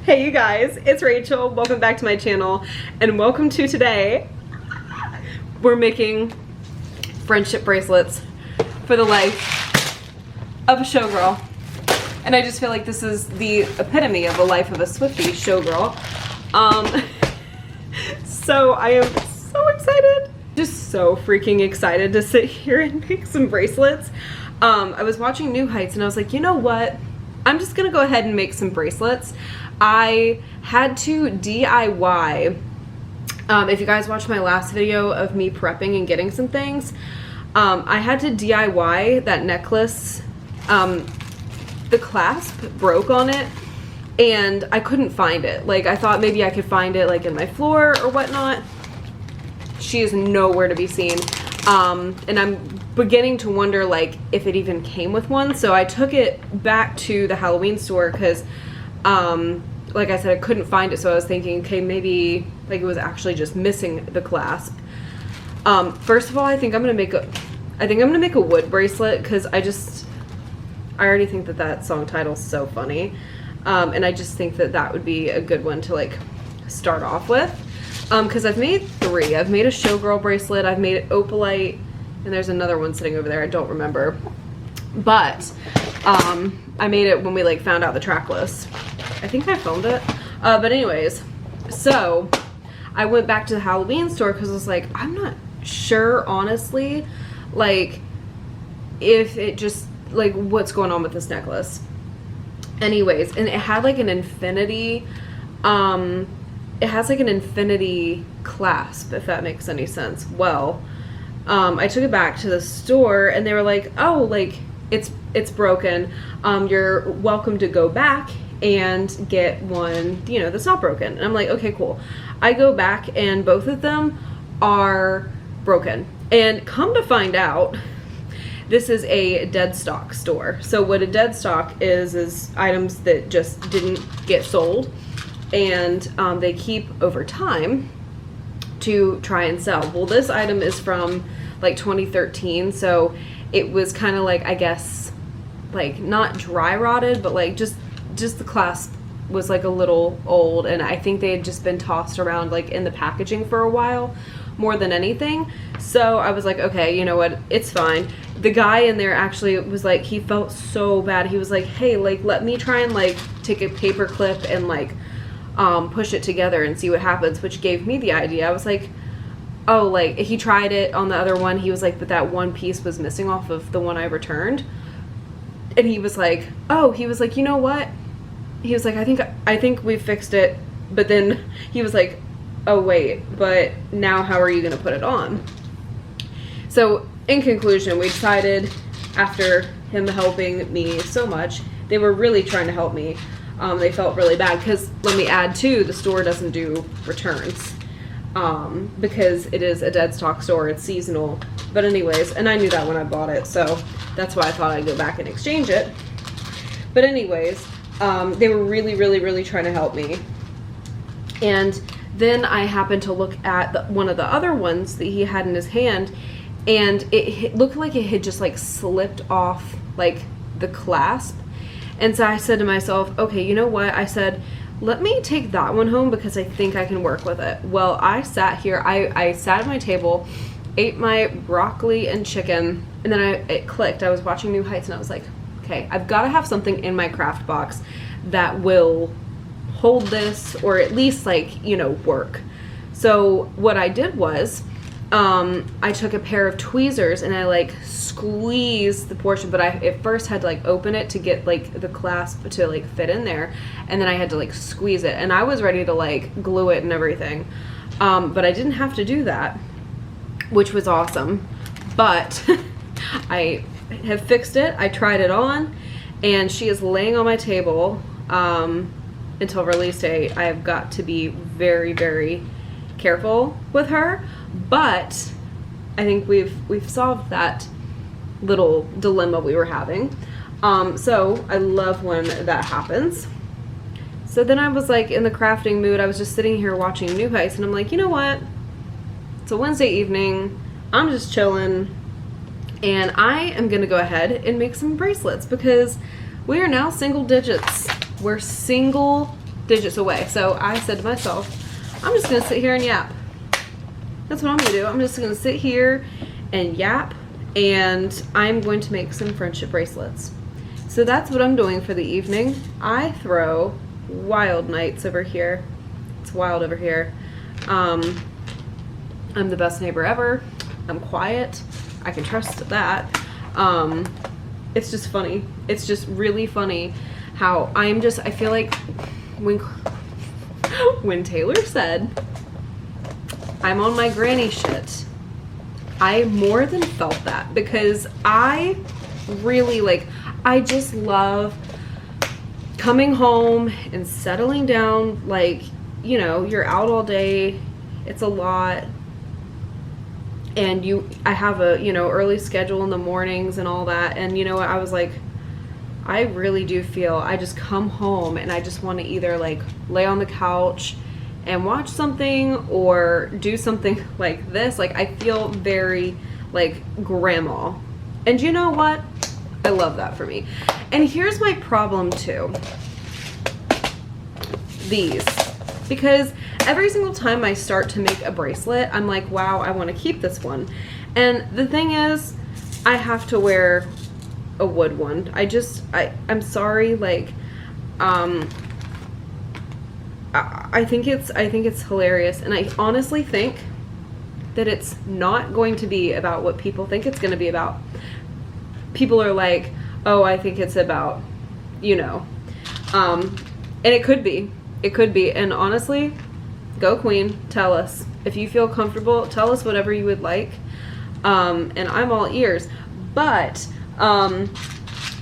Hey you guys, it's Rachel. Welcome back to my channel and welcome to today. We're making friendship bracelets for the life of a showgirl. And I just feel like this is the epitome of the life of a Swiftie showgirl. So I am so excited. Just so freaking excited to sit here and make some bracelets. I was watching New Heights and I was like, you know what? I'm just gonna go ahead and make some bracelets. I had to DIY, if you guys watched my last video of me prepping and getting some things, I had to DIY that necklace. The clasp broke on it and I couldn't find it. Like, I thought maybe I could find it like in my floor or whatnot. She is nowhere to be seen. And I'm beginning to wonder like if it even came with one. So I took it back to the Halloween store because like I said, I couldn't find it. So I was thinking, okay, maybe like it was actually just missing the clasp. First of all, I think I'm gonna make a wood bracelet because I already think that song title is so funny. And I just think that would be a good one to like start off with. Because I've made 3. I've made a Showgirl bracelet, I've made Opalite, and there's another one sitting over there, I don't remember. But I made it when we like found out the track list. I think I filmed it. But anyways, so I went back to the Halloween store because I was like, I'm not sure honestly, like if it just like what's going on with this necklace. Anyways, and it had like an infinity, it has like an infinity clasp, if that makes any sense. Well, I took it back to the store and they were like, oh, like it's broken. You're welcome to go back and get one, you know, that's not broken. And I'm like, okay, cool. I go back and both of them are broken. And come to find out, this is a dead stock store. So what a dead stock is items that just didn't get sold. And they keep over time to try and sell. Well, this item is from like 2013, so it was kind of like, I guess, like not dry rotted, but like just the clasp was like a little old, and I think they had just been tossed around like in the packaging for a while more than anything. So I was like, okay, you know what, it's fine. The guy in there actually was like, he felt so bad. He was like, hey, like let me try and like take a paper clip and like push it together and see what happens, which gave me the idea. I was like, oh, like he tried it on the other one. He was like, but that one piece was missing off of the one I returned. And he was like, oh, he was like, you know what? He was like, I think we fixed it. But then he was like, oh wait, but now how are you gonna put it on? So in conclusion, we decided, after him helping me so much, they were really trying to help me. They felt really bad because, let me add too, the store doesn't do returns because it is a dead stock store. It's seasonal. But anyways, and I knew that when I bought it, so that's why I thought I'd go back and exchange it. But anyways, they were really trying to help me. And then I happened to look at one of the other ones that he had in his hand, and it looked like it had just like slipped off like the clasp. And so I said to myself, okay, you know what? I said, let me take that one home because I think I can work with it. Well, I sat here, I sat at my table, ate my broccoli and chicken, and then it clicked. I was watching New Heights and I was like, okay, I've got to have something in my craft box that will hold this, or at least like, you know, work. So what I did was, I took a pair of tweezers and I like squeezed the portion, but I at first had to like open it to get like the clasp to like fit in there, and then I had to like squeeze it, and I was ready to like glue it and everything, but I didn't have to do that, which was awesome. But I have fixed it. I tried it on, and she is laying on my table until release date. I have got to be very careful with her, but I think we've solved that little dilemma we were having. So I love when that happens. So then I was like in the crafting mood. I was just sitting here watching New Heights, and I'm like, you know what? It's a Wednesday evening. I'm just chilling, and I am gonna go ahead and make some bracelets because we are now single digits. We're single digits away. So I said to myself, I'm just gonna sit here and yap. That's what I'm gonna do. I'm just gonna sit here and yap, and I'm going to make some friendship bracelets. So that's what I'm doing for the evening. I throw wild nights over here. It's wild over here. I'm the best neighbor ever. I'm quiet. I can trust that. It's just funny. It's just really funny how I feel like when Taylor said, I'm on my granny shit, I more than felt that, because I really I just love coming home and settling down. Like, you know, you're out all day, it's a lot, and I have a, you know, early schedule in the mornings and all that, and you know what, I was like, I really do feel I just come home and I just want to either like lay on the couch and watch something or do something like this. Like, I feel very like grandma. And you know what? I love that for me. And here's my problem too. These. Because every single time I start to make a bracelet, I'm like, wow, I want to keep this one. And the thing is, I have to wear a wood one. I'm sorry, like, I think it's hilarious, and I honestly think that it's not going to be about what people think it's going to be about. People are like, oh, I think it's about, you know, and it could be, and honestly, go queen, tell us. If you feel comfortable, tell us whatever you would like, and I'm all ears. But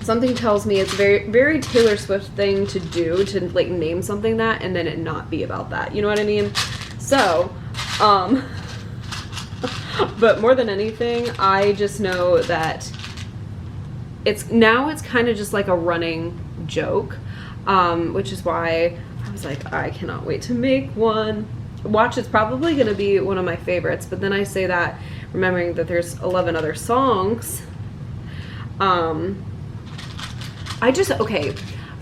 something tells me it's a very, very Taylor Swift thing to do, to like name something that and then it not be about that. You know what I mean? So, but more than anything, I just know that it's kind of just like a running joke, which is why I was like, I cannot wait to make one. Watch, it's probably going to be one of my favorites, but then I say that remembering that there's 11 other songs. Okay,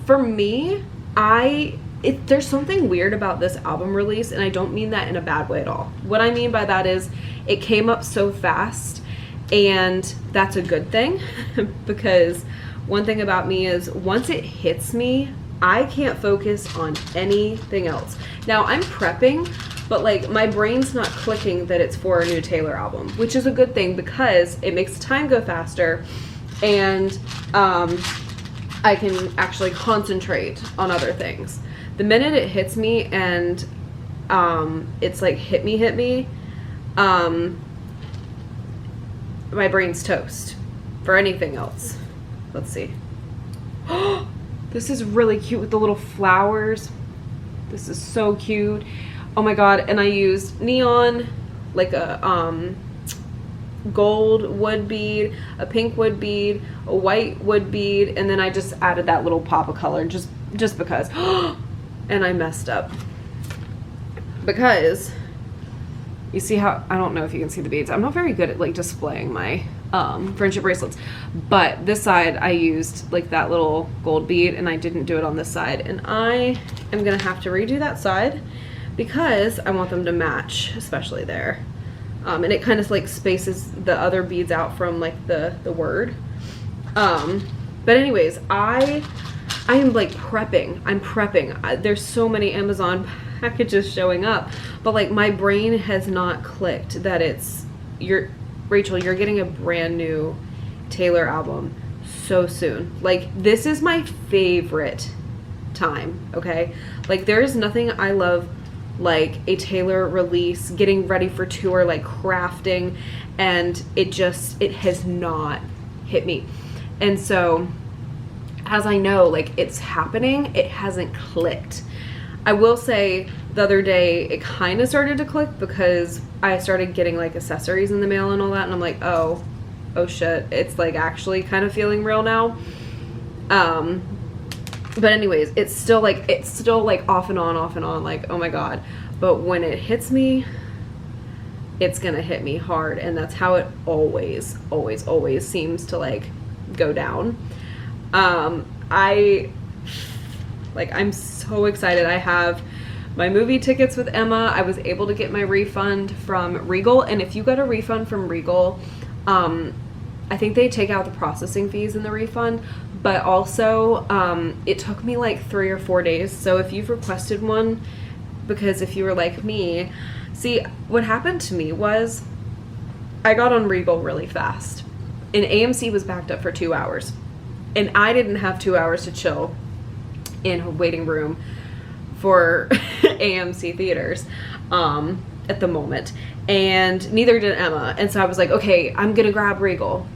for me, there's something weird about this album release, and I don't mean that in a bad way at all. What I mean by that is it came up so fast, and that's a good thing, because one thing about me is once it hits me, I can't focus on anything else. Now, I'm prepping, but like my brain's not clicking that it's for a new Taylor album, which is a good thing because it makes the time go faster, and I can actually concentrate on other things. The minute it hits me and it's like hit me, my brain's toast for anything else. Let's see. This is really cute with the little flowers. This is so cute. Oh my god, and I used neon, like a gold wood bead, a pink wood bead, a white wood bead, and then I just added that little pop of color just because. And I messed up because you see how, I don't know if you can see the beads. I'm not very good at like displaying my friendship bracelets, but this side I used like that little gold bead, and I didn't do it on this side, and I am gonna have to redo that side because I want them to match, especially there. And it kind of like spaces the other beads out from like the word. But anyways, I am like prepping. I'm prepping. There's so many Amazon packages showing up, but like my brain has not clicked that Rachel, you're getting a brand new Taylor album so soon. Like, this is my favorite time, okay? Like, there is nothing I love like a Taylor release, getting ready for tour, like crafting, and it has not hit me. And so as I know like it's happening, it hasn't clicked. I will say the other day it kind of started to click because I started getting like accessories in the mail and all that, and I'm like, oh shit, it's like actually kind of feeling real now. But anyways, it's still like off and on, like, oh my god. But when it hits me, it's gonna hit me hard, and that's how it always seems to like go down. Like Like, I'm so excited. I have my movie tickets with Emma. I was able to get my refund from Regal, and if you got a refund from Regal, I think they take out the processing fees in the refund, but also it took me like 3 or 4 days. So if you've requested one, because if you were like me, see, what happened to me was I got on Regal really fast, and AMC was backed up for 2 hours, and I didn't have 2 hours to chill in a waiting room for AMC theaters at the moment, and neither did Emma. And so I was like, okay, I'm gonna grab Regal.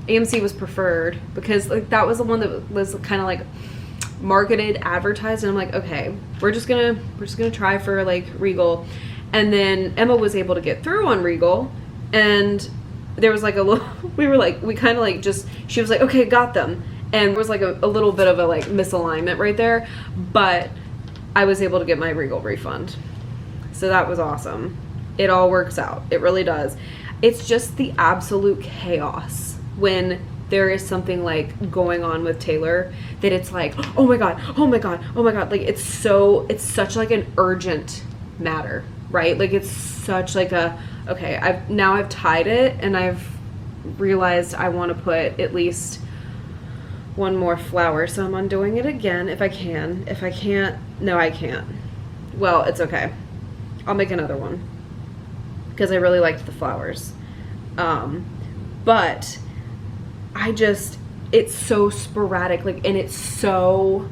AMC was preferred because like that was the one that was kind of like marketed, advertised, and I'm like, okay, we're just gonna try for like Regal. And then Emma was able to get through on Regal, and there was like a little we kind of like just, she was like, okay, got them, and there was like a little bit of a like misalignment right there, but I was able to get my Regal refund. So that was awesome. It all works out. It really does. It's just the absolute chaos when there is something like going on with Taylor that it's like, oh my God, oh my God, oh my God. Like it's such like an urgent matter, right? Like it's such like a, okay, I've tied it, and I've realized I want to put at least one more flower. So I'm undoing it again if I can. If I can't, no, I can't. Well, it's okay. I'll make another one because I really liked the flowers. But it's so sporadic, like, and it's so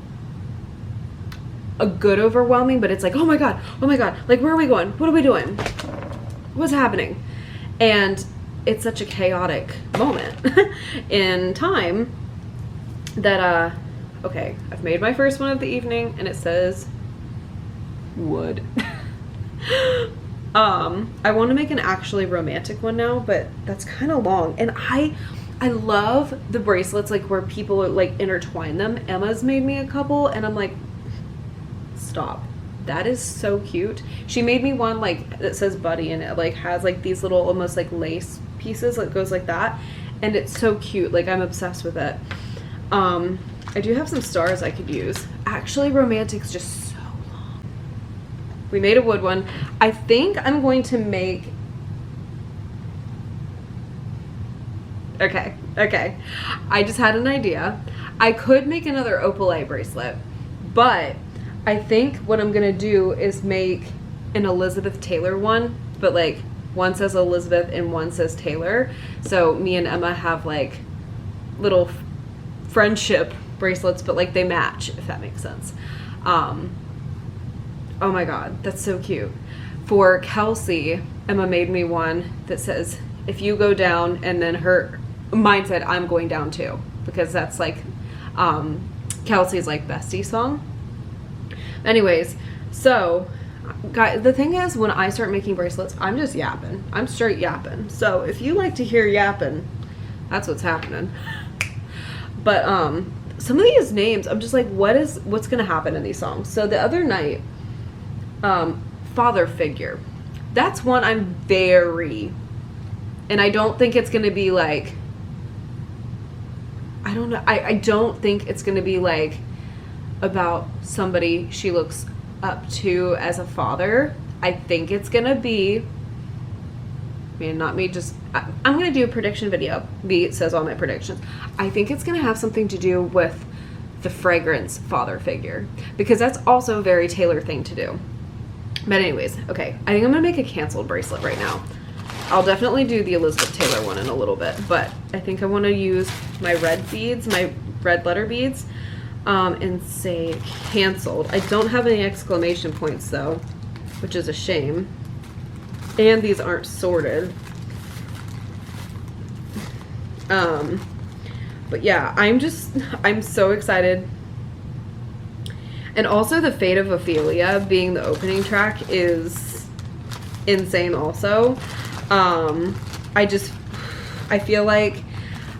a good overwhelming, but it's like, oh my God, like, where are we going? What are we doing? What's happening? And it's such a chaotic moment in time that, okay, I've made my first one of the evening, and it says wood. I want to make an actually romantic one now, but that's kind of long, and I love the bracelets like where people are, like intertwine them. Emma's made me a couple, and I'm like, stop, that is so cute. She made me one like that says buddy, and it like has like these little almost like lace pieces that goes like that, and it's so cute. Like I'm obsessed with it. I do have some stars I could use. Actually, romantic's just so long. We made a wood one. I think I'm going to make, okay, I just had an idea. I could make another opalite bracelet, but I think what I'm gonna do is make an Elizabeth Taylor one, but like one says Elizabeth and one says Taylor. So me and Emma have like little friendship bracelets, but like they match, if that makes sense. Oh my God, that's so cute. For Kelsey, Emma made me one that says, if you go down, and then mine said, I'm going down too, because that's like Kelsey's like bestie song. Anyways, so guys, the thing is, when I start making bracelets, I'm just yapping. I'm straight yapping. So if you like to hear yapping, that's what's happening. But some of these names, I'm just like, what's gonna happen in these songs? So the other night, father figure, that's one I'm very, and I don't think it's gonna be like, I don't know, I don't think it's gonna be like about somebody she looks up to as a father. I think it's gonna be, not me, just I'm gonna do a prediction video. It says all my predictions. I think it's gonna have something to do with the fragrance father figure, because that's also a very Taylor thing to do. But anyways, okay, I think I'm gonna make a canceled bracelet right now. I'll definitely do the Elizabeth Taylor one in a little bit, but I think I want to use my red beads, my red letter beads, and say canceled. I don't have any exclamation points though, which is a shame. And these aren't sorted. But yeah, I'm so excited. And also the Fate of Ophelia being the opening track is insane also. I feel like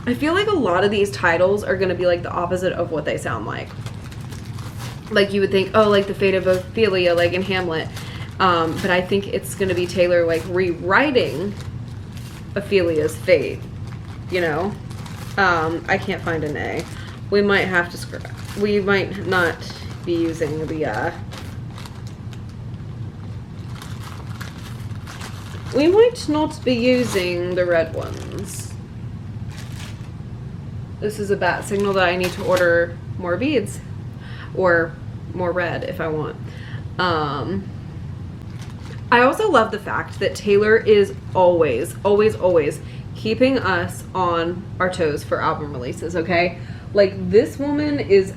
a lot of these titles are going to be like the opposite of what they sound like. Like you would think, oh, like the Fate of Ophelia, like in Hamlet. But I think it's going to be Taylor like rewriting Ophelia's fate, you know? I can't find an A. We might have to we might not be using the, we might not be using the red ones. This is a bat signal that I need to order more beads, or more red if I want. I also love the fact that Taylor is always keeping us on our toes for album releases, okay? Like, this woman is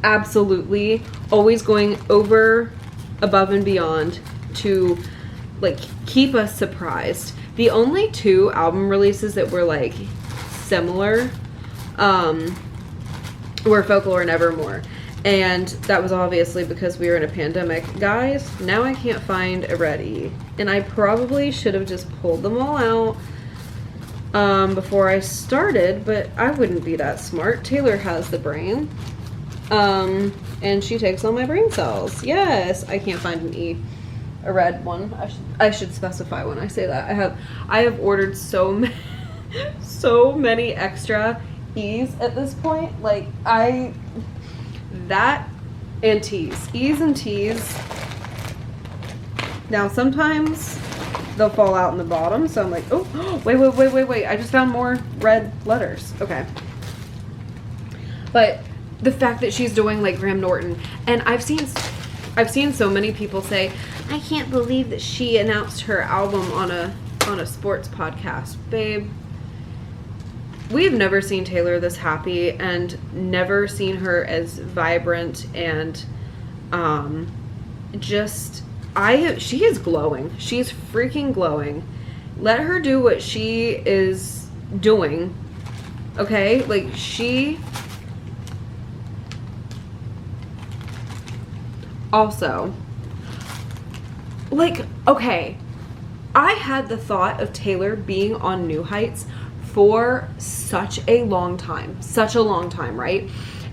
absolutely always going over, above and beyond to, like, keep us surprised. The only 2 album releases that were, like, similar were Folklore and Evermore. And that was obviously because we were in a pandemic. Guys, now I can't find a red E. And I probably should have just pulled them all out before I started, but I wouldn't be that smart. Taylor has the brain. And she takes all my brain cells. Yes, I can't find an E. A red one. I should specify when I say that. I have ordered so many extra E's at this point. Like, that and T's. E's and T's. Now, sometimes they'll fall out in the bottom, so I'm like, oh, wait. I just found more red letters. Okay. But the fact that she's doing, like, Graham Norton, and I've seen so many people say, I can't believe that she announced her album on a sports podcast. Babe, we have never seen Taylor this happy, and never seen her as vibrant, and she is glowing. She's freaking glowing. Let her do what she is doing. Okay? Like, she also, like, okay, I had the thought of Taylor being on New Heights for such a long time, right?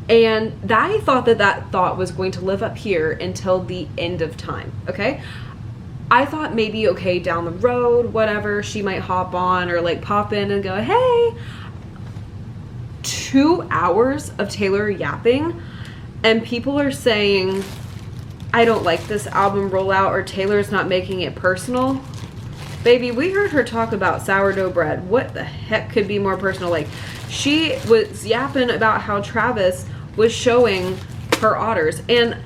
And I thought that thought was going to live up here until the end of time, okay? I thought maybe, okay, down the road, whatever, she might hop on or, like, pop in and go, hey. 2 hours of Taylor yapping, and people are saying, I don't like this album rollout, or Taylor's not making it personal. Baby, we heard her talk about sourdough bread. What the heck could be more personal? Like, she was yapping about how Travis was showing her otters. And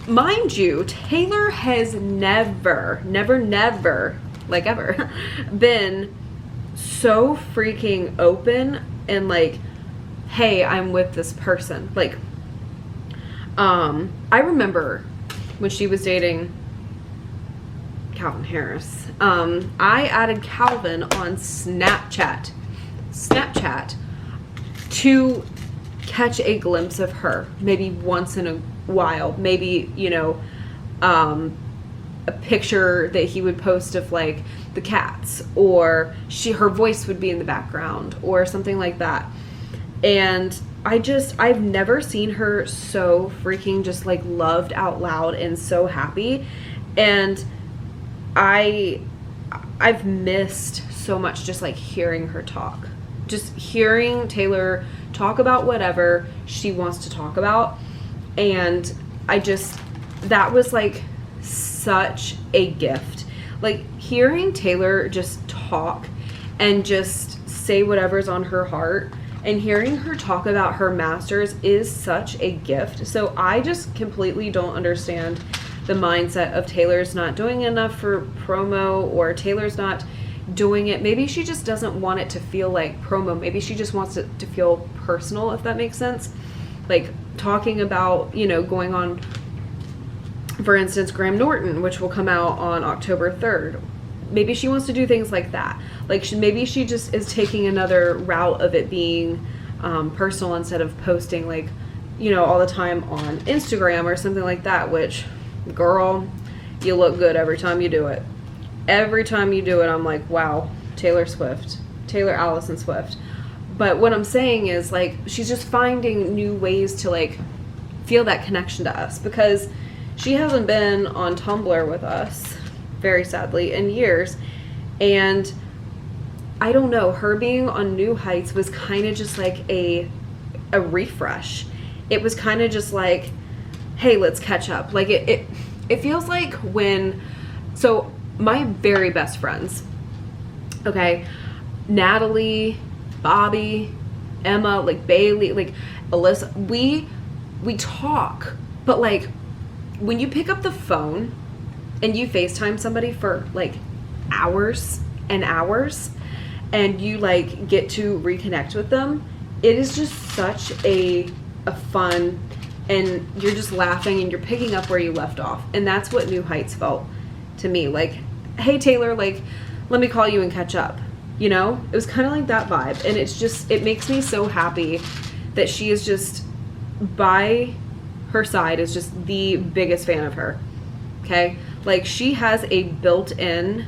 mind you, Taylor has never, like ever, been so freaking open and like, hey, I'm with this person. Like, I remember when she was dating Calvin Harris. I added Calvin on Snapchat to catch a glimpse of her, maybe once in a while, maybe, you know, a picture that he would post of like the cats, or her voice would be in the background or something like that. And I've never seen her so freaking just like loved out loud and so happy. And I've missed so much just like hearing her talk, just hearing Taylor talk about whatever she wants to talk about. And that was like such a gift. Like, hearing Taylor just talk and just say whatever's on her heart, and hearing her talk about her masters is such a gift. So I just completely don't understand the mindset of Taylor's not doing enough for promo, or Taylor's not doing it. Maybe she just doesn't want it to feel like promo. Maybe she just wants it to feel personal, if that makes sense. Like, talking about, you know, going on, for instance, Graham Norton, which will come out on October 3rd. Maybe she wants to do things like that. Like, maybe she just is taking another route of it being personal, instead of posting, like, you know, all the time on Instagram or something like that, which, girl, you look good every time you do it. Every time you do it, I'm like, wow, Taylor Allison Swift. But what I'm saying is, like, she's just finding new ways to, like, feel that connection to us, because she hasn't been on Tumblr with us, very sadly, in years. And I don't know, her being on New Heights was kind of just like a refresh. It was kind of just like, hey, let's catch up. Like it feels like when, so my very best friends, okay, Natalie, Bobby, Emma, like Bailey, like Alyssa, we talk, but like when you pick up the phone and you FaceTime somebody for like hours and hours and you like get to reconnect with them, it is just such a fun, and you're just laughing and you're picking up where you left off. And that's what New Heights felt to me. Like, hey Taylor, like, let me call you and catch up. You know, it was kind of like that vibe. And it's just, it makes me so happy that she is just by her side, is just the biggest fan of her. Okay. Like, she has a built-in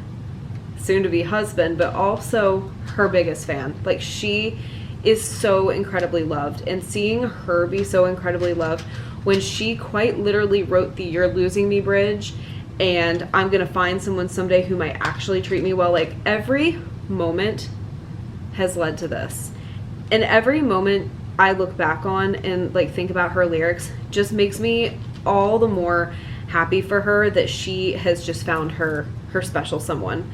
soon to be husband, but also her biggest fan. Like, she is so incredibly loved, and seeing her be so incredibly loved when she quite literally wrote the "You're Losing Me" bridge and I'm gonna find someone someday who might actually treat me well. Like, every moment has led to this, and every moment I look back on and like think about her lyrics just makes me all the more happy for her that she has just found her special someone.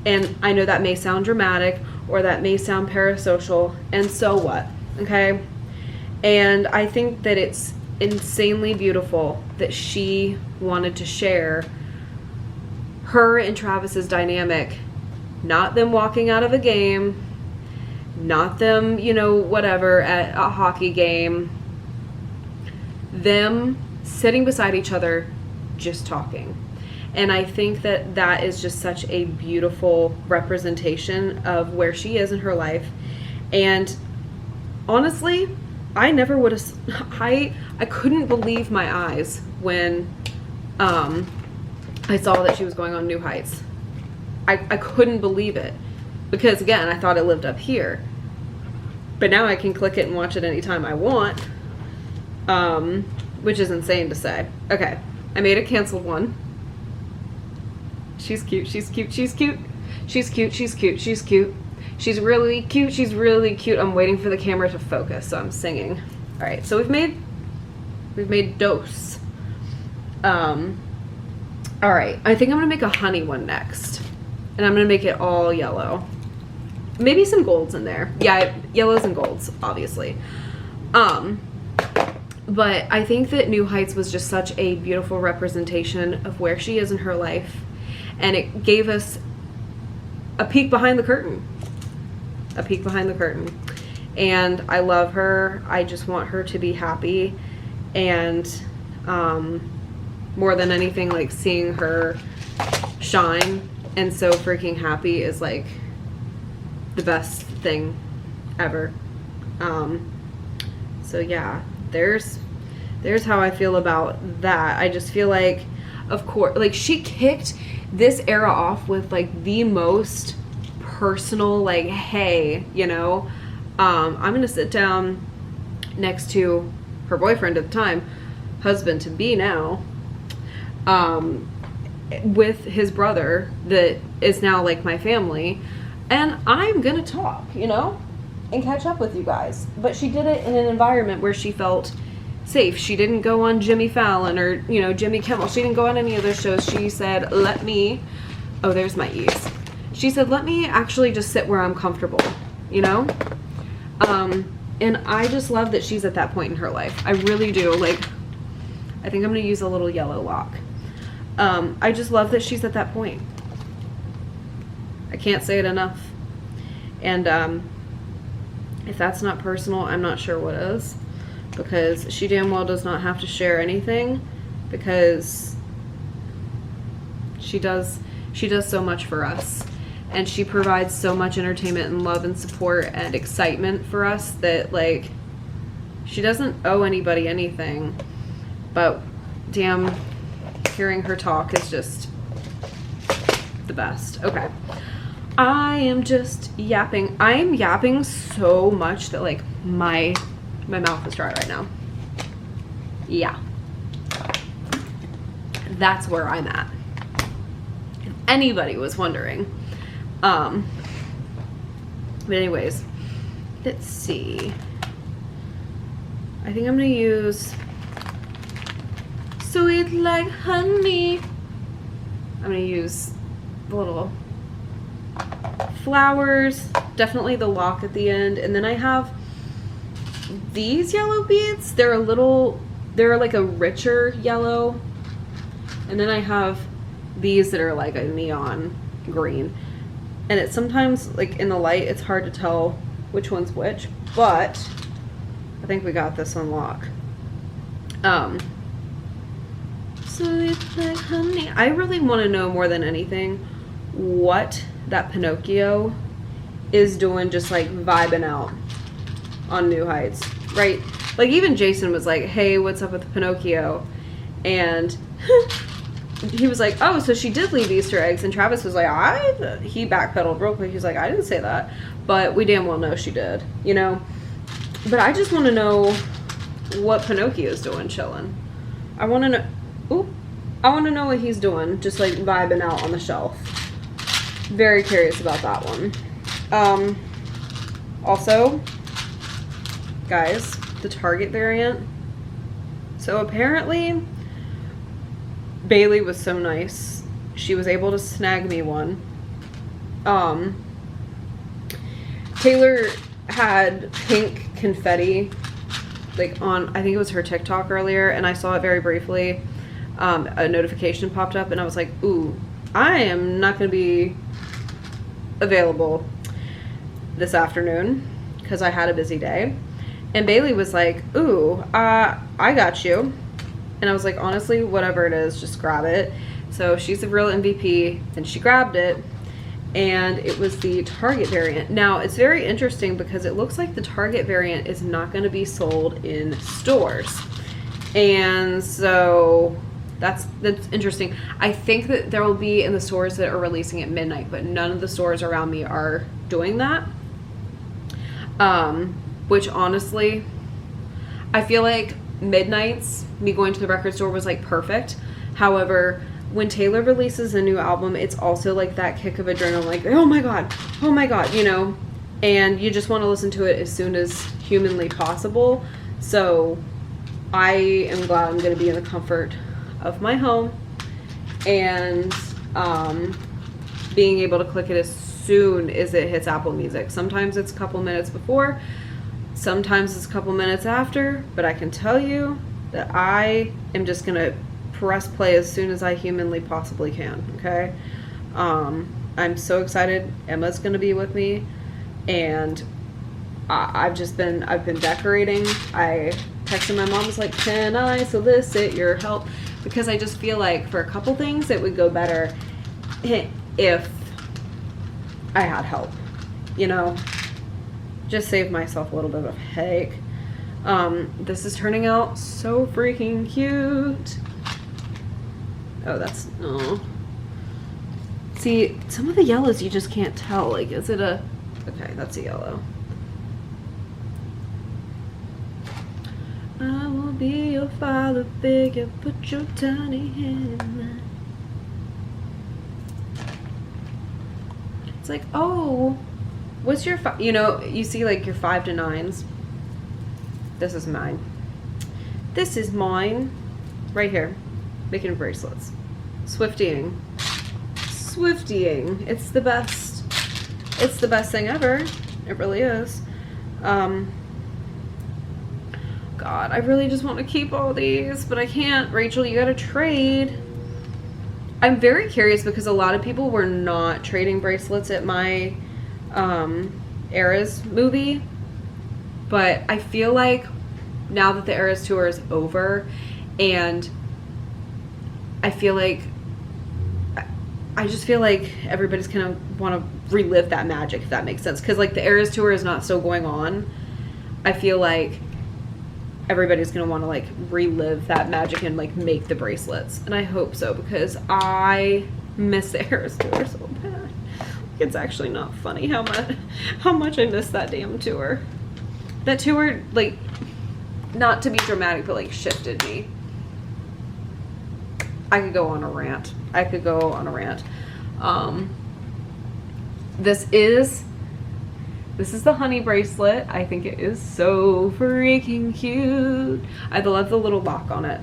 And I know that may sound dramatic or that may sound parasocial, and so what, okay? And I think that it's insanely beautiful that she wanted to share her and Travis's dynamic, not them walking out of a game, not them, you know, whatever, at a hockey game, them sitting beside each other, just talking. And I think that that is just such a beautiful representation of where she is in her life. And honestly, I never would have, I couldn't believe my eyes when I saw that she was going on New Heights. I couldn't believe it, because again, I thought it lived up here. But now I can click it and watch it anytime I want, which is insane to say. Okay, I made a canceled one. She's cute, she's cute, she's cute. She's cute, she's cute, she's cute. She's really cute, she's really cute. I'm waiting for the camera to focus, so I'm singing. All right, so we've made dose. All right, I think I'm gonna make a honey one next. And I'm gonna make it all yellow. Maybe some golds in there. Yeah, yellows and golds, obviously. But I think that New Heights was just such a beautiful representation of where she is in her life. And it gave us a peek behind the curtain. A peek behind the curtain. And I love her. I just want her to be happy. And more than anything, like, seeing her shine and so freaking happy is like the best thing ever. So yeah, there's how I feel about that. I just feel like, of course, like, she kicked this era off with like the most personal, like, hey, you know, I'm gonna sit down next to her boyfriend at the time, husband to be now, with his brother that is now like my family, and I'm gonna talk, you know, and catch up with you guys. But she did it in an environment where she felt safe. She didn't go on Jimmy Fallon or, you know, Jimmy Kimmel. She didn't go on any of those shows. She said, let me, oh, there's my E's. She said, let me actually just sit where I'm comfortable, you know? And I just love that she's at that point in her life. I really do. Like, I think I'm gonna use a little yellow lock. I just love that she's at that point. I can't say it enough. And if that's not personal, I'm not sure what is, because she damn well does not have to share anything, because she does so much for us, and she provides so much entertainment and love and support and excitement for us that, like, she doesn't owe anybody anything. But damn, hearing her talk is just the best. Okay, I am just yapping. I am yapping so much that, like, my mouth is dry right now. Yeah, that's where I'm at, if anybody was wondering. But anyways, let's see. I think I'm gonna use sweet like honey. I'm gonna use the little flowers, definitely the lock at the end, and then I have these yellow beads. They're like a richer yellow, and then I have these that are like a neon green, and it's sometimes like in the light it's hard to tell which one's which, but I think we got this on lock. Sweet like honey. I really want to know more than anything what that Pinocchio is doing, just like vibing out on New Heights, right? Like even Jason was like, hey, what's up with Pinocchio? And he was like, oh, so she did leave Easter eggs. And Travis was like, he backpedaled real quick. He's like, I didn't say that, but we damn well know she did, you know? But I just want to know what Pinocchio's doing chilling. I want to know, I want to know what he's doing, just like vibing out on the shelf. Very curious about that one. Also, guys, the Target variant. So apparently, Bailey was so nice. She was able to snag me one. Taylor had pink confetti, like on, I think it was her TikTok earlier, and I saw it very briefly. A notification popped up, and I was like, ooh, I am not going to be available this afternoon because I had a busy day. And Bailey was like, ooh, I got you. And I was like, honestly, whatever it is, just grab it. So she's a real MVP, and she grabbed it, and it was the Target variant. Now, it's very interesting because it looks like the Target variant is not going to be sold in stores. And so that's interesting. I think that there will be in the stores that are releasing at midnight, but none of the stores around me are doing that. Which honestly, I feel like midnights, me going to the record store was like perfect. However, when Taylor releases a new album, it's also like that kick of adrenaline, like, oh my god, you know, and you just want to listen to it as soon as humanly possible. So I am glad I'm going to be in the comfort of my home and being able to click it as soon as it hits Apple Music. Sometimes it's a couple minutes before, sometimes it's a couple minutes after, but I can tell you that I am just going to press play as soon as I humanly possibly can, okay? I'm so excited. Emma's going to be with me, and I've been decorating. I texted my mom, was like, can I solicit your help? Because I just feel like for a couple things it would go better if I had help, you know? Just save myself a little bit of headache. This is turning out so freaking cute. Oh, that's, oh. See, some of the yellows you just can't tell. Like, is it a, okay, that's a yellow. I will be your father figure, put your tiny hand in mine. It's like, oh, what's your, you know, you see like your 5 to 9s. This is mine. This is mine. Right here. Making bracelets. Swiftying. Swiftying. It's the best. It's the best thing ever. It really is. God, I really just want to keep all these, but I can't. Rachel, you gotta trade. I'm very curious because a lot of people were not trading bracelets at my Eras movie, but I feel like now that the Eras tour is over, and I feel like I just feel like everybody's kind of want to relive that magic, if that makes sense, because like the Eras tour is not still going on. I feel like everybody's gonna want to like relive that magic and like make the bracelets, and I hope so because I miss the Eras tour so bad. It's actually not funny how much I miss that damn tour. That tour, like, not to be dramatic, but like shifted me. I could go on a rant. I could go on a rant. This is the honey bracelet. I think it is so freaking cute. I love the little lock on it.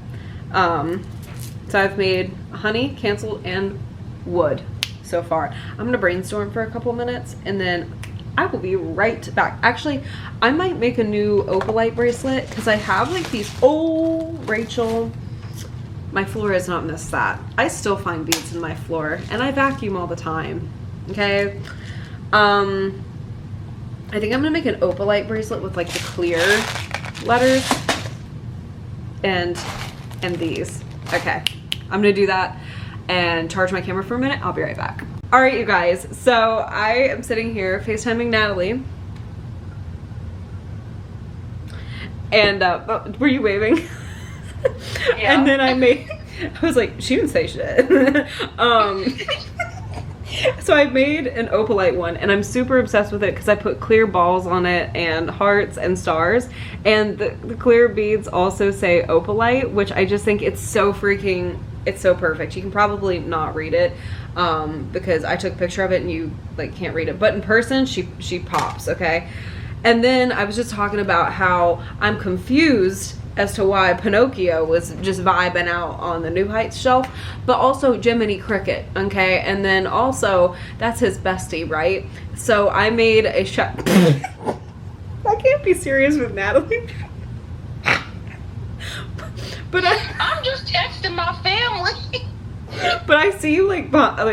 So I've made honey, cancel, and wood so far. I'm gonna brainstorm for a couple minutes and then I will be right back. Actually, I might make a new opalite bracelet because I have like these. Oh, Rachel, my floor has not missed that. I still find beads in my floor and I vacuum all the time. Okay. I think I'm gonna make an opalite bracelet with like the clear letters and these. Okay, I'm gonna do that and charge my camera for a minute. I'll be right back. All right, you guys, so I am sitting here FaceTiming Natalie. And, were you waving? Yeah. And then I was like, she didn't say shit. So I made an opalite one and I'm super obsessed with it because I put clear balls on it and hearts and stars. And the clear beads also say opalite, which I just think it's so freaking, it's so perfect. You can probably not read it because I took a picture of it and you like can't read it. But in person, she pops, okay? And then I was just talking about how I'm confused as to why Pinocchio was just vibing out on the New Heights shelf, but also Jiminy Cricket, okay? And then also, that's his bestie, right? So I made a I can't be serious with Natalie. But I'm just texting my family. But I see you like Oh.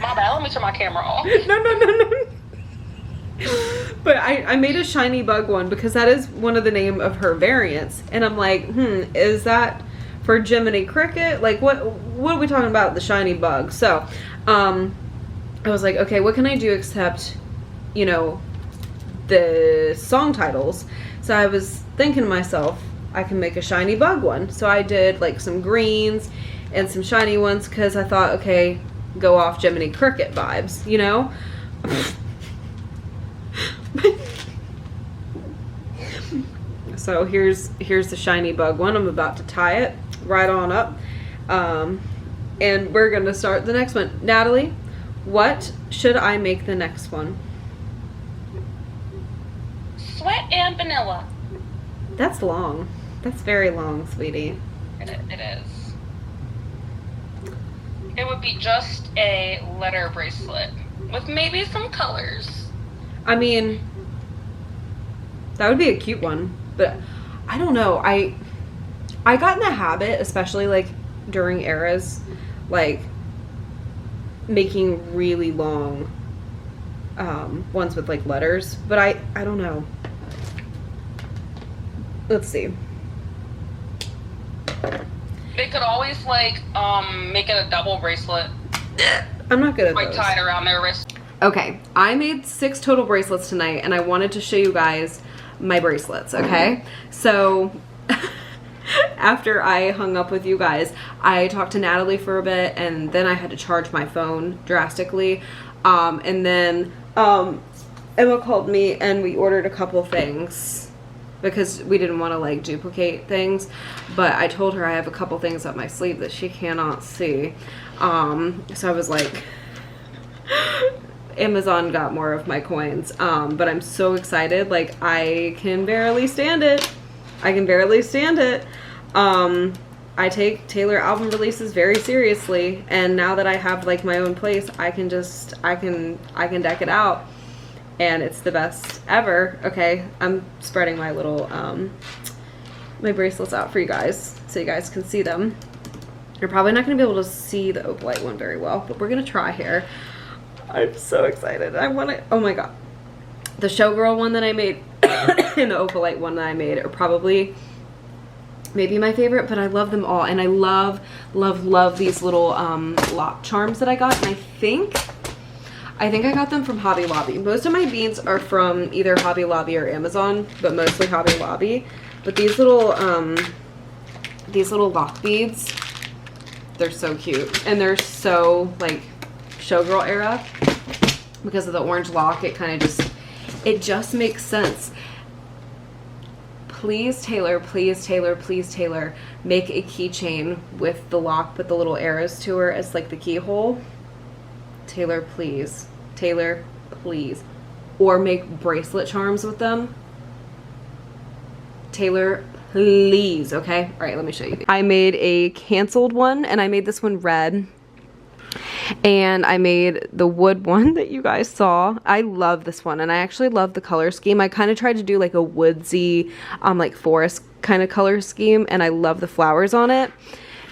My bad, let me turn my camera off. No. But I made a shiny bug one because that is one of the name of her variants. And I'm like, is that for Jiminy Cricket? Like, what are we talking about, the shiny bug? So, I was like, okay, what can I do except, you know, the song titles? So I was thinking to myself, I can make a shiny bug one. So I did like some greens and some shiny ones because I thought, okay, go off Jiminy Cricket vibes, you know? So here's the shiny bug one. I'm about to tie it right on up. And we're gonna start the next one. Natalie, what should I make the next one? Sweat and vanilla. That's long. That's very long, sweetie. It is. It would be just a letter bracelet with maybe some colors. I mean, that would be a cute one, but I don't know. I got in the habit, especially like during eras, like making really long ones with like letters, but I don't know. Let's see. They could always like make it a double bracelet. I'm not good at like those. tied around their wrist. Okay, I made 6 total bracelets tonight and I wanted to show you guys my bracelets, okay? So after I hung up with you guys, I talked to Natalie for a bit and then I had to charge my phone drastically. And then Emma called me and we ordered a couple things because we didn't want to like duplicate things, but I told her I have a couple things up my sleeve that she cannot see. So I was like, Amazon got more of my coins, but I'm so excited. Like, I can barely stand it. I take Taylor album releases very seriously, and now that I have like my own place, I can deck it out, and it's the best ever. Okay, I'm spreading my little my bracelets out for you guys so you guys can see them. You're probably not going to be able to see the opalite one very well, but we're going to try here. I'm so excited. I want it. Oh my god. The Showgirl one that I made and the opalite one that I made are probably maybe my favorite, but I love them all. And I love these little lock charms that I got. And I think I got them from Hobby Lobby. Most of my beads are from either Hobby Lobby or Amazon, but mostly Hobby Lobby. But these little lock beads, they're so cute. And they're so like Showgirl era because of the orange lock. It kind of just makes sense. Please Taylor, please Taylor, please Taylor, make a keychain with the lock but the little arrows to her as like the keyhole. Taylor, please. Taylor, please. Or make bracelet charms with them. Taylor, please, okay? All right, let me show you. I made a canceled one, and I made this one red. And I made the wood one that you guys saw. I love this one, and I actually love the color scheme. I kind of tried to do like a woodsy, like forest kind of color scheme, and I love the flowers on it.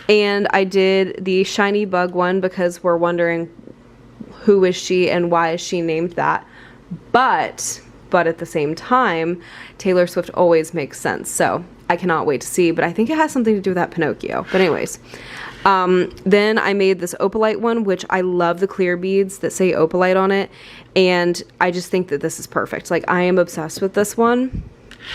And I did the shiny bug one because we're wondering who is she and why is she named that. But at the same time, Taylor Swift always makes sense. So I cannot wait to see, but I think it has something to do with that Pinocchio. But anyways, then I made this opalite one, which I love the clear beads that say opalite on it. And I just think that this is perfect. Like, I am obsessed with this one.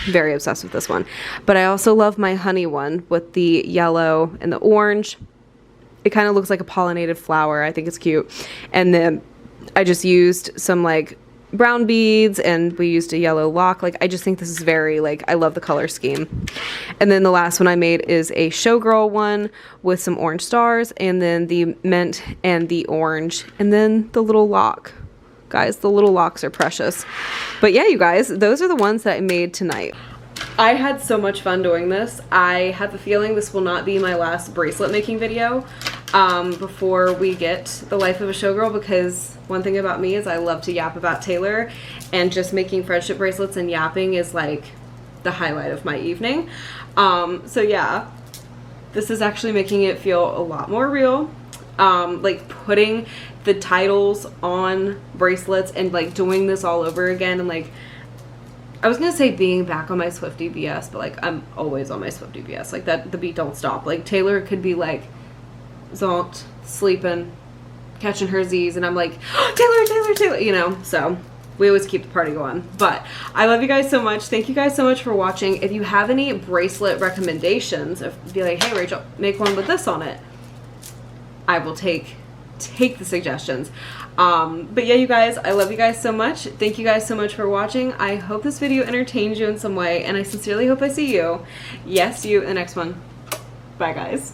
Very obsessed with this one. But I also love my honey one with the yellow and the orange. It kind of looks like a pollinated flower. I think it's cute. And then I just used some like brown beads, and we used a yellow lock. Like, I just think this is very, like, I love the color scheme. And then the last one I made is a Showgirl one with some orange stars, and then the mint and the orange, and then the little lock. Guys, the little locks are precious. But yeah, you guys, those are the ones that I made tonight. I had so much fun doing this. I have a feeling this will not be my last bracelet making video before we get the life of a showgirl, because one thing about me is I love to yap about Taylor, and just making friendship bracelets and yapping is like the highlight of my evening. So yeah, this is actually making it feel a lot more real. Like putting the titles on bracelets and like doing this all over again, and like, I was gonna say being back on my Swiftie BS, but like I'm always on my Swiftie BS. Like that, the beat don't stop. Like Taylor could be like zonked, sleeping, catching her Z's, and I'm like, oh, Taylor, you know. So we always keep the party going. But I love you guys so much. Thank you guys so much for watching. If you have any bracelet recommendations, be like, hey Rachel, make one with this on it, I will take the suggestions. But yeah, you guys, I love you guys so much. Thank you guys so much for watching. I hope this video entertains you in some way, and I sincerely hope I see you, yes, you, in the next one. Bye, guys.